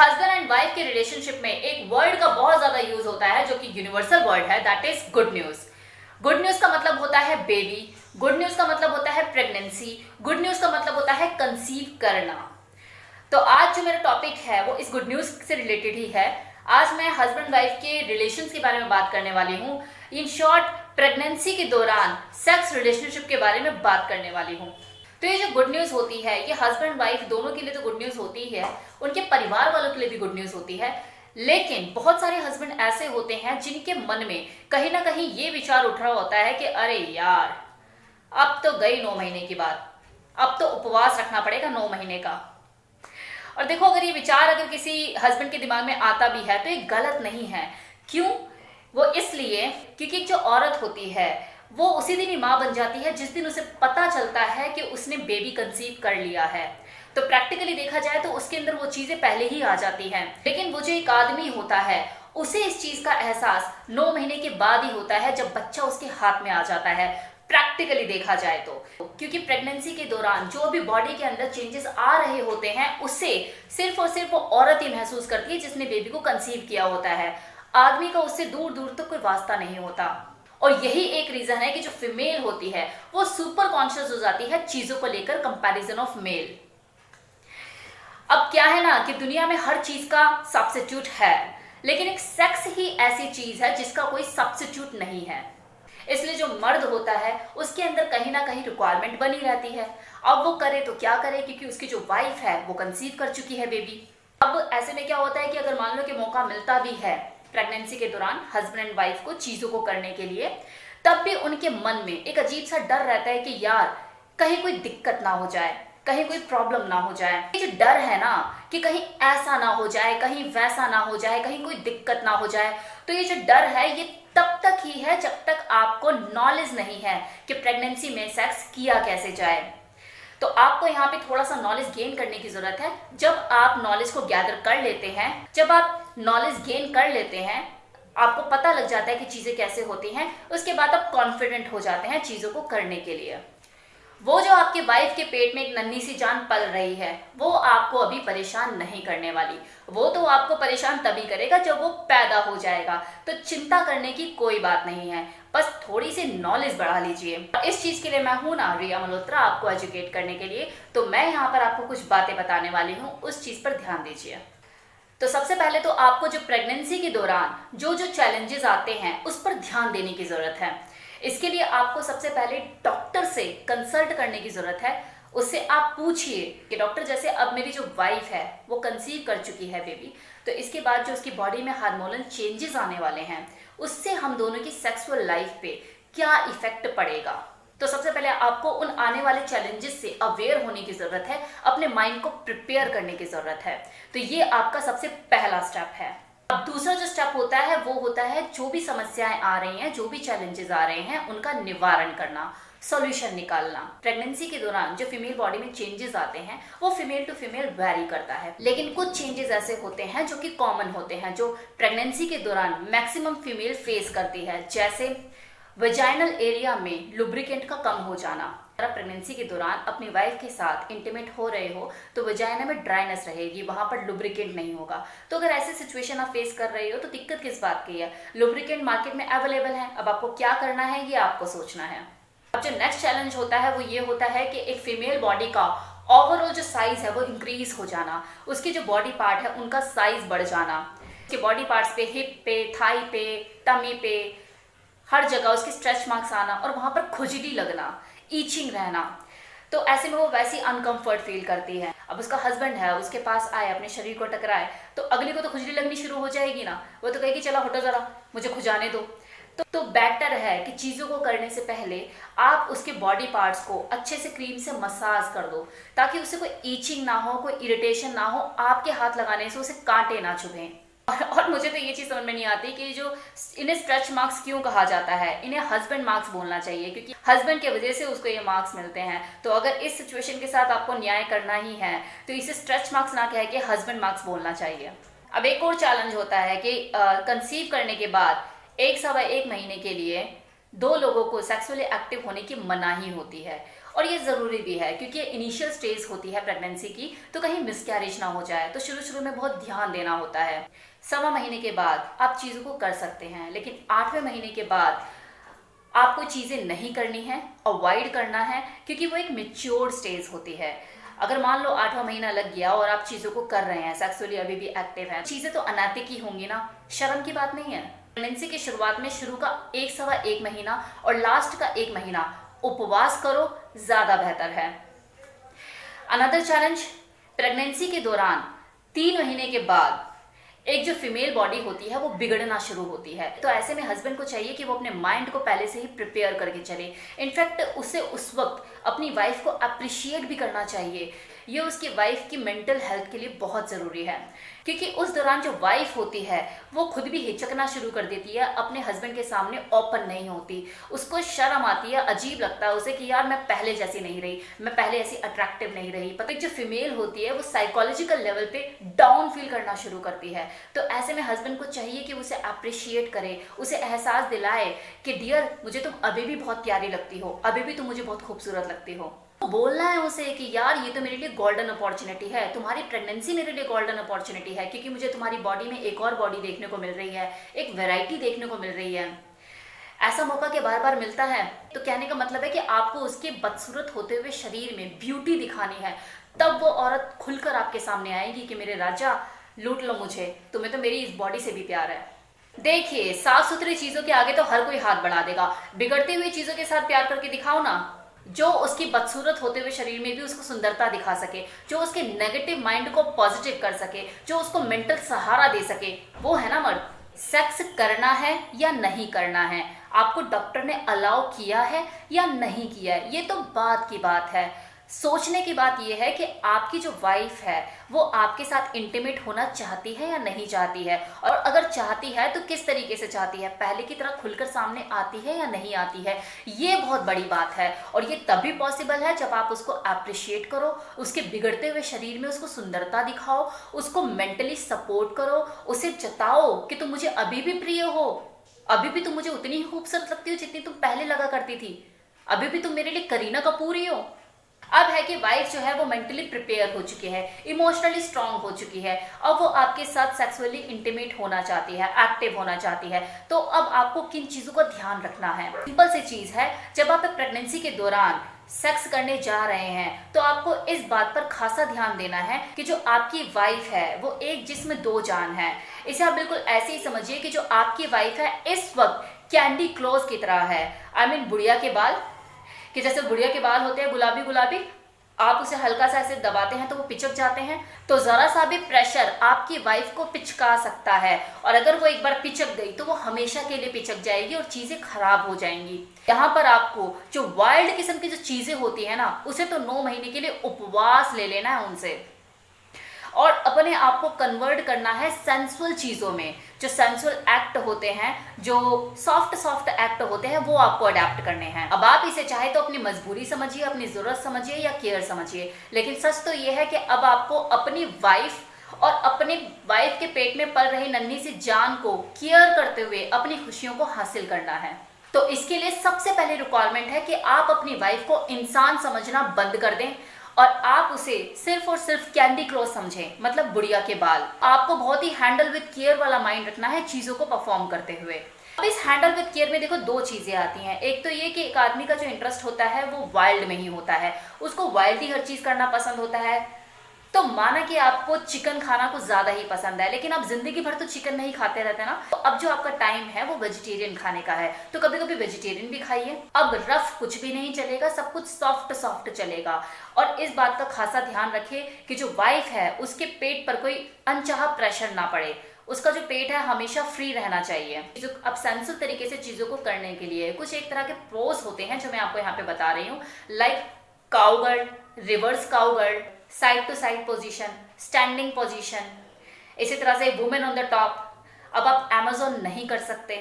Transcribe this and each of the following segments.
Husband and wife के relationship में एक वर्ड का बहुत ज्यादा यूज होता है जो कि यूनिवर्सल वर्ड है, that is good news. Good news का मतलब होता है बेबी, गुड न्यूज का मतलब होता है प्रेगनेंसी, गुड न्यूज का मतलब होता है कंसीव करना। तो आज जो मेरा टॉपिक है वो इस गुड न्यूज से रिलेटेड ही है। आज मैं हस्बैंड वाइफ के रिलेशंस के बारे में बात करने वाली हूँ। इन शॉर्ट, प्रेगनेंसी के दौरान सेक्स रिलेशनशिप के बारे में बात करने वाली हूँ। तो ये जो गुड न्यूज होती है ये हस्बैंड वाइफ दोनों के लिए तो गुड न्यूज होती है, उनके परिवार वालों के लिए भी गुड न्यूज होती है। लेकिन बहुत सारे हस्बैंड ऐसे होते हैं जिनके मन में कहीं ना कहीं ये विचार उठ रहा होता है कि अरे यार, अब तो गई 9 महीने की बात, अब तो उपवास रखना पड़ेगा 9 महीने का। और देखो, अगर ये विचार अगर किसी हस्बैंड के दिमाग में आता भी है तो ये गलत नहीं है। क्यों? वो इसलिए क्योंकि जो औरत होती है वो उसी दिन ही माँ बन जाती है जिस दिन उसे पता चलता है कि उसने बेबी कंसीव कर लिया है। तो प्रैक्टिकली देखा जाए तो उसके अंदर वो चीजें पहले ही आ जाती हैं। लेकिन वो जो एक आदमी होता है उसे इस चीज का एहसास 9 महीने के बाद ही होता है, जब बच्चा उसके हाथ में आ जाता है। प्रैक्टिकली देखा जाए तो क्योंकि प्रेगनेंसी के दौरान जो भी बॉडी के अंदर चेंजेस आ रहे होते हैं उसे सिर्फ और सिर्फ वो औरत ही महसूस करती है जिसने बेबी को कंसीव किया होता है। आदमी का उससे दूर दूर तक कोई वास्ता नहीं होता। और यही एक रीजन है कि जो फीमेल होती है वो सुपर कॉन्शियस हो जाती है चीजों को लेकर, कंपैरिजन ऑफ मेल। अब क्या है ना कि दुनिया में हर चीज का सब्स्टिट्यूट है, लेकिन एक सेक्स ही ऐसी चीज है जिसका कोई सब्स्टिट्यूट नहीं है। इसलिए जो मर्द होता है उसके अंदर कहीं ना कहीं रिक्वायरमेंट बनी रहती है। अब वो करे तो क्या करे, क्योंकि उसकी जो वाइफ है वो कंसीव कर चुकी है बेबी। अब ऐसे में क्या होता है कि अगर मान लो कि मौका मिलता भी है प्रेगनेंसी के दौरान हस्बैंड एंड वाइफ को चीजों को करने के लिए, तब भी उनके मन में एक अजीब सा डर रहता है कि यार कहीं कोई दिक्कत ना हो जाए, कहीं कोई प्रॉब्लम ना हो जाए। ये जो डर है ना कि कहीं ऐसा ना हो जाए, कहीं वैसा ना हो जाए, कहीं कोई दिक्कत ना हो जाए, तो ये जो डर है ये तब तक ही है जब तक आपको नॉलेज नहीं है कि प्रेगनेंसी में सेक्स किया कैसे जाए। तो आपको यहाँ पे थोड़ा सा नॉलेज गेन करने की जरूरत है। जब आप नॉलेज को गैदर कर लेते हैं, जब आप नॉलेज गेन कर लेते हैं, आपको पता लग जाता है कि चीजें कैसे होती हैं, उसके बाद आप कॉन्फिडेंट हो जाते हैं चीजों को करने के लिए। वो जो आपके वाइफ के पेट में एक नन्ही सी जान पल रही है वो आपको अभी परेशान नहीं करने वाली। वो तो आपको परेशान तभी करेगा जब वो पैदा हो जाएगा। तो चिंता करने की कोई बात नहीं है, बस थोड़ी सी नॉलेज बढ़ा लीजिए। इस चीज के लिए मैं हूं ना, रिया मल्होत्रा, आपको एजुकेट करने के लिए। तो मैं यहाँ पर आपको कुछ बातें बताने वाली हूँ, उस चीज पर ध्यान दीजिए। तो सबसे पहले तो आपको जो प्रेगनेंसी के दौरान जो जो चैलेंजेस आते हैं उस पर ध्यान देने की जरूरत है। इसके लिए आपको सबसे पहले डॉक्टर से कंसल्ट करने की जरूरत है। उससे आप पूछिए कि डॉक्टर, जैसे अब मेरी जो वाइफ है वो कंसीव कर चुकी है बेबी, तो इसके बाद जो उसकी बॉडी में हार्मोनल चेंजेस आने वाले हैं उससे हम दोनों की सेक्सुअल लाइफ पे क्या इफेक्ट पड़ेगा। तो सबसे पहले आपको उन आने वाले चैलेंजेस से अवेयर होने की जरूरत है, अपने माइंड को प्रिपेयर करने की जरूरत है। तो ये आपका सबसे पहला स्टेप है। अब दूसरा जो स्टेप होता है वो होता है जो भी समस्याएं आ रही हैं, जो भी चैलेंजेस आ रहे हैं उनका निवारण करना, सॉल्यूशन निकालना। प्रेगनेंसी के दौरान जो फीमेल बॉडी में चेंजेस आते हैं वो फीमेल टू फीमेल वेरी करता है, लेकिन कुछ चेंजेस ऐसे होते हैं जो कि कॉमन होते हैं, जो प्रेगनेंसी के दौरान मैक्सिमम फीमेल फेस करती है। जैसे वजाइनल एरिया में लुब्रिकेंट का कम हो जाना। अगर आप प्रेगनेंसी के दौरान अपनी वाइफ के साथ इंटीमेट हो रहे हो तो वजाइना में ड्राइनेस रहेगी, वहां पर लुब्रिकेंट नहीं होगा। तो अगर ऐसी सिचुएशन आप फेस कर रहे हो तो दिक्कत किस बात की है? लुब्रिकेंट मार्केट में अवेलेबल है, अब आपको क्या करना है ये आपको सोचना है। अब जो नेक्स्ट चैलेंज होता है वो ये होता है कि एक फीमेल बॉडी का ओवरऑल जो साइज है वो इंक्रीज हो जाना, उसके जो बॉडी पार्ट है उनका साइज बढ़ जाना। उसके बॉडी पार्ट्स पे, हिप पे, थाई पे, टमी पे, हर जगह उसके स्ट्रेच मार्क्स आना और वहां पर खुजली लगना, ईचिंग रहना। तो ऐसे में वो वैसी अनकंफर्ट फील करती है। अब उसका हस्बैंड है, उसके पास आए, अपने शरीर को टकराए, तो अगली को तो खुजली लगनी शुरू हो जाएगी ना। वो तो कहेगी चलो हटो जरा, मुझे खुजाने दो। तो बेटर है कि चीज़ों को करने से पहले आप उसके बॉडी पार्ट्स को अच्छे से क्रीम से मसाज कर दो, ताकि उसे कोई ईचिंग ना हो, कोई इरिटेशन ना हो, आपके हाथ लगाने से उसे कांटे ना चुभें। और मुझे तो ये चीज़ समझ में नहीं आती कि जो इन्हें स्ट्रेच मार्क्स क्यों कहा जाता है, इन्हें हस्बैंड मार्क्स बोलना चाहिए, क्योंकि हस्बैंड की वजह से उसको ये मार्क्स मिलते हैं। तो अगर इस सिचुएशन के साथ आपको न्याय करना ही है तो इसे स्ट्रेच मार्क्स ना कह के हस्बैंड मार्क्स बोलना चाहिए। अब एक और चैलेंज होता है कि कंसीव करने के बाद 1 सवा 1 महीने के लिए 2 लोगों को सेक्सुअली एक्टिव होने की मनाही होती है। और ये ज़रूरी भी है क्योंकि इनिशियल स्टेज होती है प्रेगनेंसी की, तो कहीं मिसकैरेज ना हो जाए, तो शुरू में बहुत ध्यान देना होता है। 1.25 महीने के बाद आप चीज़ों को कर सकते हैं, लेकिन 8वें महीने के बाद आपको चीज़ें नहीं करनी है, अवॉइड करना है, क्योंकि वो एक मेच्योर स्टेज होती है। अगर मान लो 8वां महीना लग गया और आप चीज़ों को कर रहे हैं, सेक्सुअली अभी भी एक्टिव हैं, चीज़ें तो अनैतिक ही होंगी ना, शर्म की बात नहीं है। प्रेगनेंसी की शुरुआत में शुरू का 1 महीना और लास्ट का 1 महीना उपवास करो, ज़्यादा बेहतर है। अनदर चैलेंज, प्रेगनेंसी के दौरान 3 महीने के बाद एक जो फीमेल बॉडी होती है वो बिगड़ना शुरू होती है, तो ऐसे में हस्बैंड को चाहिए कि वो अपने माइंड को पहले से ही प्रिपेयर करके चले। इनफैक्ट उसे उस वक्त अपनी वाइफ को अप्रिशिएट भी करना चाहिए। ये उसकी वाइफ की मेंटल हेल्थ के लिए बहुत ज़रूरी है, क्योंकि उस दौरान जो वाइफ होती है वो खुद भी हिचकना शुरू कर देती है, अपने हस्बैंड के सामने ओपन नहीं होती, उसको शर्म आती है, अजीब लगता है उसे कि यार मैं पहले जैसी नहीं रही, मैं पहले ऐसी अट्रैक्टिव नहीं रही। पर जो फीमेल होती है वो साइकोलॉजिकल लेवल पे डाउन फील करना शुरू करती है, तो ऐसे में हस्बैंड को चाहिए कि उसे अप्रिशिएट करे, उसे एहसास दिलाए कि डियर मुझे तुम अभी भी बहुत प्यारी लगती हो, अभी भी तुम मुझे बहुत खूबसूरत लगती हो। बोलना है उसे कि यार ये तो मेरे लिए गोल्डन अपॉर्चुनिटी है, तुम्हारी प्रेगनेंसी मेरे लिए गोल्डन अपॉर्चुनिटी है, क्योंकि मुझे तुम्हारी बॉडी में एक और बॉडी देखने को मिल रही है, एक वैरायटी देखने को मिल रही है। ऐसा मौका के बार बार मिलता है, तो कहने का मतलब है कि आपको उसके बदसूरत होते हुए शरीर में ब्यूटी दिखानी है, तब वो औरत खुलकर आपके सामने आएगी कि मेरे राजा लूट लो मुझे, तुम्हें तो मेरी इस बॉडी से भी प्यार है। देखिए, साफ सुथरी चीजों के आगे तो हर कोई हाथ बढ़ा देगा, बिगड़ती हुई चीजों के साथ प्यार करके दिखाओ ना, जो उसकी बदसूरत होते हुए शरीर में भी उसको सुंदरता दिखा सके, जो उसके नेगेटिव माइंड को पॉजिटिव कर सके, जो उसको मेंटल सहारा दे सके, वो है ना मर्द। सेक्स करना है या नहीं करना है, आपको डॉक्टर ने अलाउ किया है या नहीं किया है, ये तो बात की बात है। सोचने की बात यह है कि आपकी जो वाइफ है वो आपके साथ इंटीमेट होना चाहती है या नहीं चाहती है, और अगर चाहती है तो किस तरीके से चाहती है, पहले की तरह खुलकर सामने आती है या नहीं आती है। ये बहुत बड़ी बात है, और ये तभी पॉसिबल है जब आप उसको अप्रिशिएट करो, उसके बिगड़ते हुए शरीर में उसको सुंदरता दिखाओ, उसको मेंटली सपोर्ट करो, उसे जताओ कि तुम मुझे अभी भी प्रिय हो, अभी भी तुम मुझे उतनी ही खूबसूरत लगती हो जितनी तुम पहले लगा करती थी, अभी भी तुम मेरे लिए करीना कपूर ही हो। अब है कि वाइफ जो है वो मेंटली प्रिपेयर हो चुकी है, इमोशनली स्ट्रांग हो चुकी है, अब वो आपके साथ सेक्सुअली इंटीमेट होना चाहती है, एक्टिव होना चाहती है। तो अब आपको किन चीज़ों का ध्यान रखना है? सिंपल सी चीज़ है, जब आप प्रेगनेंसी के दौरान सेक्स करने जा रहे हैं तो आपको इस बात पर खासा ध्यान देना है कि जो आपकी वाइफ है वो एक जिस्म दो जान है। इसे आप बिल्कुल ऐसे ही समझिए कि जो आपकी वाइफ है इस वक्त कैंडी क्लोज की तरह है। आई मीन बुढ़िया के बाल, कि जैसे बुढ़िया के बाल होते हैं गुलाबी गुलाबी, आप उसे हल्का सा ऐसे दबाते हैं तो वो पिचक जाते हैं, तो जरा सा भी प्रेशर आपकी वाइफ को पिचका सकता है, और अगर वो एक बार पिचक गई तो वो हमेशा के लिए पिचक जाएगी और चीजें खराब हो जाएंगी। यहाँ पर आपको जो वाइल्ड किस्म की जो चीजें होती है ना, उसे तो 9 महीने के लिए उपवास ले लेना है उनसे, और अपने आप को कन्वर्ट करना है सेंसुअल चीज़ों में। जो सेंसुअल एक्ट होते हैं, जो सॉफ्ट एक्ट होते हैं, वो आपको अडेप्ट करने हैं। अब आप इसे चाहे तो अपनी मजबूरी समझिए, अपनी ज़रूरत समझिए या केयर समझिए, लेकिन सच तो ये है कि अब आपको अपनी वाइफ और अपने वाइफ के पेट में पल रही नन्ही सी जान को केयर करते हुए अपनी खुशियों को हासिल करना है। तो इसके लिए सबसे पहले रिक्वायरमेंट है कि आप अपनी वाइफ को इंसान समझना बंद कर दें और आप उसे सिर्फ और सिर्फ कैंडी क्लोज समझें, मतलब बुढ़िया के बाल। आपको बहुत ही हैंडल विद केयर वाला माइंड रखना है चीज़ों को परफॉर्म करते हुए। अब इस हैंडल विद केयर में देखो 2 चीज़ें आती हैं। एक तो ये कि एक आदमी का जो इंटरेस्ट होता है वो वाइल्ड में ही होता है, उसको वाइल्ड ही हर चीज़ करना पसंद होता है। तो माना कि आपको चिकन खाना कुछ ज़्यादा ही पसंद है, लेकिन आप जिंदगी भर तो चिकन नहीं खाते रहते ना, तो अब जो आपका टाइम है वो वेजिटेरियन खाने का है, तो कभी कभी वेजिटेरियन भी खाइए। अब रफ कुछ भी नहीं चलेगा, सब कुछ सॉफ्ट चलेगा। और इस बात का खासा ध्यान रखिए कि जो वाइफ है उसके पेट पर कोई अनचाहा प्रेशर ना पड़े, उसका जो पेट है हमेशा फ्री रहना चाहिए। जो अब सेंसिटिव तरीके से चीज़ों को करने के लिए कुछ एक तरह के पोज होते हैं जो मैं आपको यहाँ पे बता रही हूँ, like cowgirl, reverse cowgirl, side to side position, standing position, इसी तरह से वुमेन ऑन द टॉप। अब आप अमेजोन नहीं कर सकते,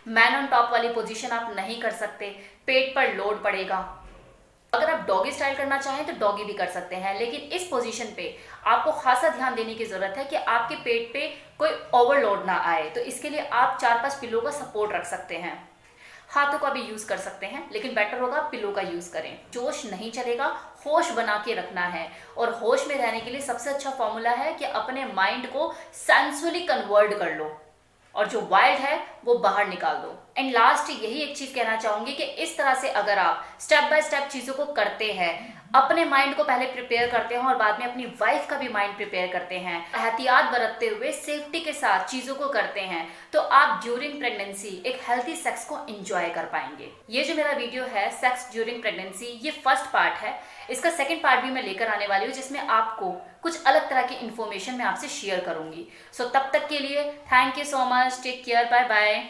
मैन ऑन टॉप वाली पोजीशन आप नहीं कर सकते, पेट पर लोड पड़ेगा। अगर आप डॉगी स्टाइल करना चाहें तो डॉगी भी कर सकते हैं, लेकिन इस पोजीशन पे आपको खासा ध्यान देने की जरूरत है कि आपके पेट पे कोई ओवरलोड ना आए, तो इसके लिए आप 4-5 पिलो का सपोर्ट रख सकते हैं। हाथों का भी यूज कर सकते हैं, लेकिन बेटर होगा पिलो का यूज करें। जोश नहीं चलेगा, होश बना के रखना है। और होश में रहने के लिए सबसे अच्छा फॉर्मूला है कि अपने माइंड को सेंसुअली कन्वर्ट कर लो और जो वाइल्ड है वो बाहर निकाल दो। एंड लास्ट यही एक चीज कहना चाहूंगी कि इस तरह से अगर आप स्टेप बाय स्टेप चीजों को करते हैं, अपने माइंड को पहले प्रिपेयर करते हैं और बाद में अपनी वाइफ का भी माइंड प्रिपेयर करते हैं, एहतियात बरतते हुए सेफ्टी के साथ चीजों को करते हैं, तो आप ड्यूरिंग प्रेगनेंसी एक हेल्थी सेक्स को एंजॉय कर पाएंगे। ये जो मेरा वीडियो है सेक्स ड्यूरिंग प्रेगनेंसी, ये फर्स्ट पार्ट है। इसका सेकंड पार्ट भी मैं लेकर आने वाली हूँ जिसमें आपको कुछ अलग तरह की इंफॉर्मेशन मैं आपसे शेयर करूंगी। सो तब तक के लिए thank you so much, take care, bye bye.